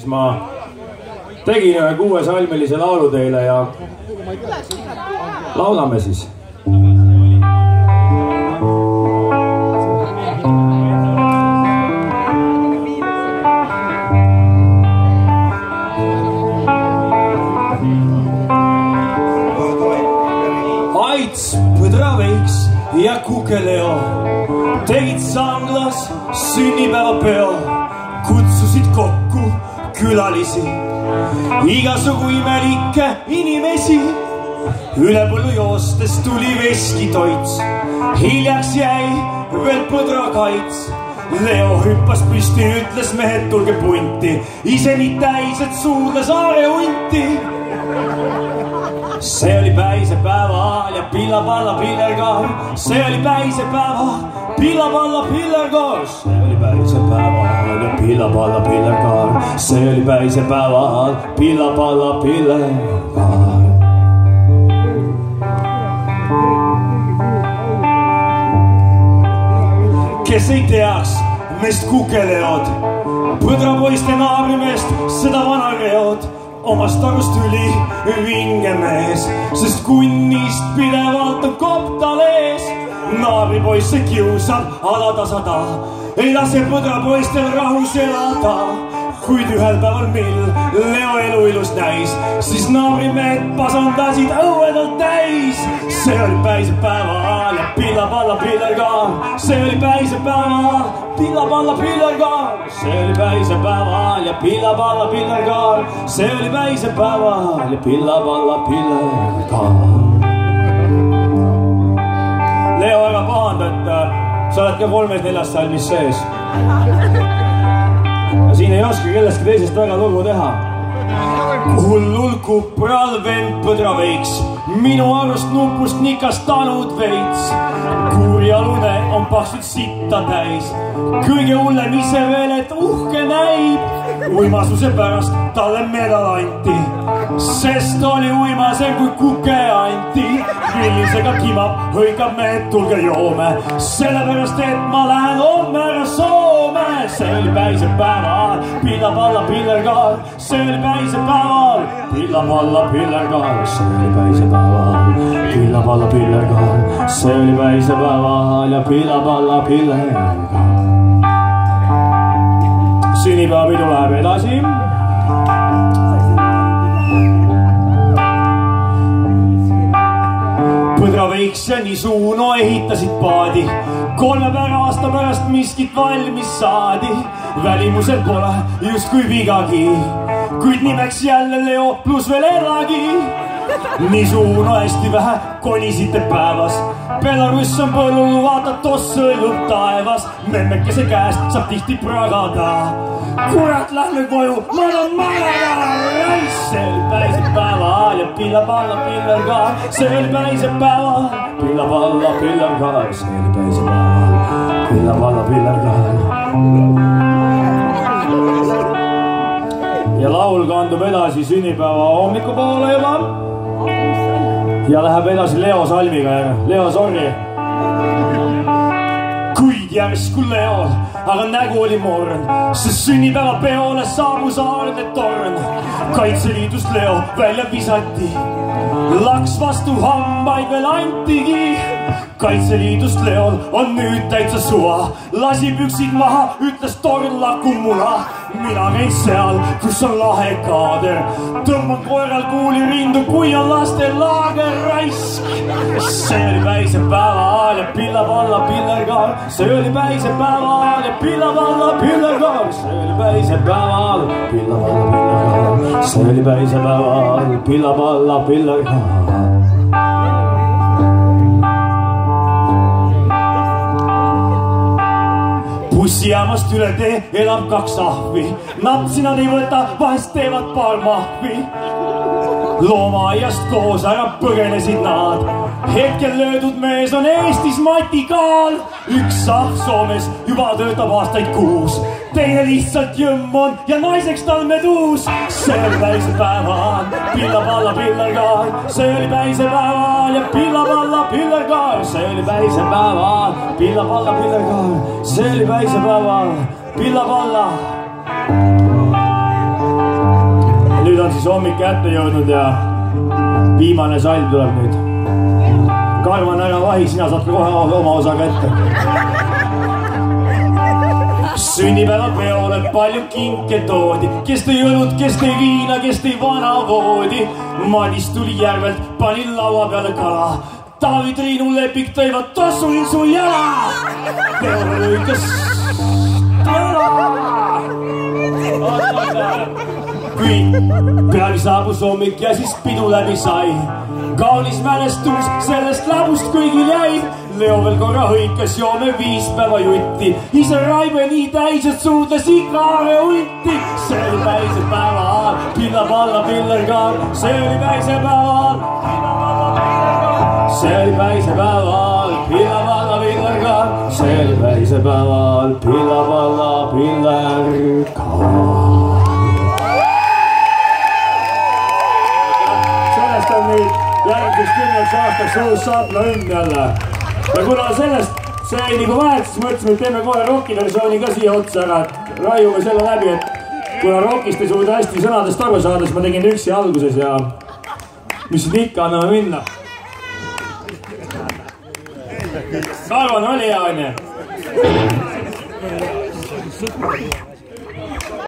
Ma tegin ühe 6-salmilise laulu teile ja laulame siis. Aits, põdraveiks ja kukeleo tegid sanglas sünnipäevapeo, kutsusid kokku külalisi, igasugu imelikke inimesi. Üle põllu joostes tuli veskitoits, hiljaks jäi veel põdrakaits. Leo hüppas püsti, ütles mehed, tulge punti, ise nii täis, et suudles aarehunti. See oli päisepäeval ja pilla-palla pillergaar, see oli päisepäeval, pilla-palla pillergaar, see oli päisepäeval ja pilla-palla pillergaar, see oli päisepäeval, pilla-palla pillergaar. Kes ei teaks meist kukeleod, põdrapoiste naabrimest seda vanareod, omast arust tuli vinge mees, sest kunnist pidevalt on koptal ees. Naabripoisse kiusab alatasada, ei lase põdrapoistel rahus elada. Kuid ühel päeval, mil Leo elu ilus näis, siis naabrimehed pasandasid õuedalt täis. See oli päisepäeval ja pilla-palla pillergaar, see oli päisepäeval, pilla-palla pillergaar, see oli päisepäeval ja pilla-palla pillergaar, see oli päisepäeval ja pilla-palla pillergaar. Leo, ära pahanda, et sa oled ka 3-4 salmis sees. Siin ei oska kellestki teisest väga lugu teha. Hullul kupral vend põdraveiks, minu arust nupust nikastanud veits. Kuurialune on paksult sitta täis, kõige hullem ise veel, et uhke näib. Uimasuse pärast talle medal anti, sest oli uimasem kui kuke anti. Grillisega kimab, hõikab mehed, tulge joome, sellepärast et ma lähen homme ära Soome. See oli päisepäeval, pilla-palla pillergaar, see oli päisepäeval, pilla-palla pillergaar, see oli päisepäeval, pilla-palla pillergaar, see oli päisepäeval ja pilla-palla pillergaar. Sünnipäevapidu läheb edasi. Põdraveiks ja Nisuuno ehitasid paadi, 3 aasta pärast miskit valmis saadi. Välimusel pole justkui vigagi, kuid nimeks jälle Leo pluss veel Eragi. Nisuuno hästi vähe konisite päevas, Belarus on põllul, vaata toss sõlub taevas. Memmekese käest saab tihti pragada, kurat, lähme koju, ma tahan magada. See oli päisepäeval ja pilla-palla pillergaar, see oli päisepäeval, pilla-palla pillergaar, see oli päisepäeval, pilla-palla pillergaar. Ja laul kandub edasi sünnipäeva hommikupoole juba ja läheb edasi Leo salmiga. Leo, sorry. Kuid järsku Leol, aga nägu oli morn, sest sünnipäeva peole saabus aarde torn. Kaitseliidust Leo välja visati, laks vastu hambaid veel antigi. Kaitseliidust Leol on nüüd täitsa suva, lasi püksid maha, ütles torn lakumuna. Mina käin seal, kus on lahe kaader, tõmban koeral kuuli rindu, kui on laste laager raisk. See oli päisepäeval ja pilla-palla pillergaar, see oli päisepäeval ja pilla-palla pillergaar, see oli päisepäeval, pilla-palla pillergaar, see oli päisepäeval, pilla-palla pillergaar. Bussijaamast üle tee elab 2 ahvi, napsi nad ei võta, vahest teevad paar mahvi. Loomaaiast koos ära põgenesid nad, hetkel löödud mees on Eestis Mati Kaal. Üks ahv Soomes juba töötab aastaid 6, teine lihtsalt jõmm on ja naiseks tal meduus. See oli päisepäeval, pilla-palla pillergaar, see oli päisepäeval ja pilla-palla pillergaar, see oli päisepäeval, pilla-palla pillergaar, see oli päisepäeval, pilla-palla. hommik kätte jõudnud ja viimane salv tuleb nüüd. Karvan ära vahi, sina saad kohe oma osa kätte. Sünnipäeva peole palju kinke toodi, kes tõi õlut, kes tõi viina, kes tõi vana voodi. Madis tuli järvelt, pani laua peale kala. Taavi Triinu Lepik tõivad tossuil su jala. Peole lõikas tõla. Kui peagi saabus hommik ja siis pidu läbi sai. Kaunis mälestus sellest läbust kõigil jäi. Leo veel korra hõikas, joome 5 päeva jutti. Isa Raive nii täis, et suudles igare ulti. See oli päisepäeval, pillab alla pillerkaar. See oli päisepäeval, see oli päisepäeval, pillab alla pillerkaar. See oli päisepäeval, pillab alla pillerkaar. Sellest on nüüd järgmiseks 10 aastaks uus saatna õnn jälle. Ja kuna sellest see jäi nagu väheks, siis mõtlesime, et teeme kohe rockiversiooni ka siia otsa ära, et raiume selle läbi, et kuna rockist ei suuda hästi sõnadest aru saada, siis ma tegin üksi alguses ja mis siin ikka, anname minna. Karvan oli hea, on ju?